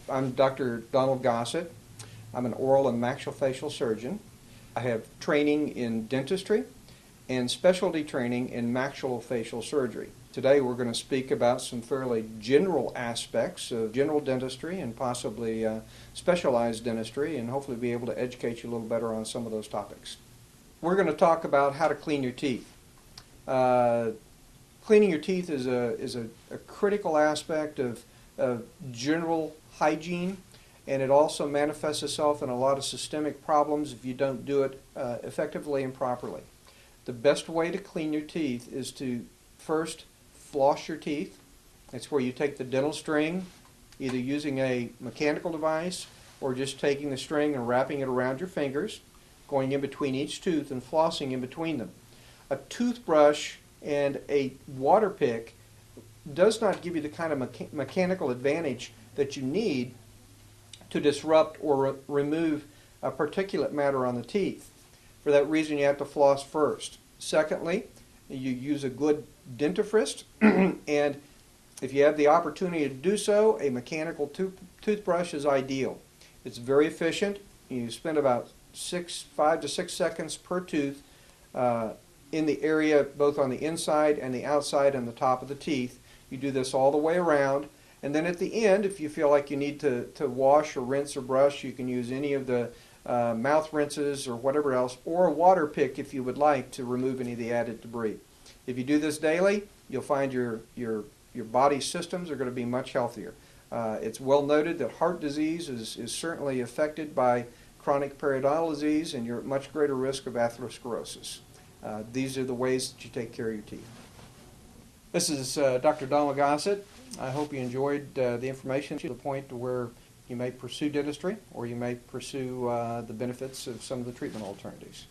I'm Dr. Donald Gossett. I'm an oral and maxillofacial surgeon. I have training in dentistry and specialty training in maxillofacial surgery. Today we're going to speak about some fairly general aspects of general dentistry and possibly specialized dentistry, and hopefully be able to educate you a little better on some of those topics. We're going to talk about how to clean your teeth. Cleaning your teeth is a critical aspect of general hygiene, and it also manifests itself in a lot of systemic problems if you don't do it effectively and properly. The best way to clean your teeth is to first floss your teeth. It's where you take the dental string, either using a mechanical device or just taking the string and wrapping it around your fingers, going in between each tooth and flossing in between them. A toothbrush and a water pick does not give you the kind of mechanical advantage that you need to disrupt or remove a particulate matter on the teeth. For that reason, you have to floss first. Secondly, you use a good dentifrice, and if you have the opportunity to do so, a mechanical toothbrush is ideal. It's very efficient. You spend about 5 to 6 seconds per tooth in the area both on the inside and the outside and the top of the teeth. You do this all the way around, and then at the end, if you feel like you need to wash or rinse or brush, you can use any of the mouth rinses or whatever else, or a water pick if you would like to remove any of the added debris. If you do this daily, you'll find your body systems are going to be much healthier. It's well noted that heart disease is certainly affected by chronic periodontal disease, and you're at much greater risk of atherosclerosis. These are the ways that you take care of your teeth. This is Dr. Donald Gossett. I hope you enjoyed the information to the point to where you may pursue dentistry, or you may pursue the benefits of some of the treatment alternatives.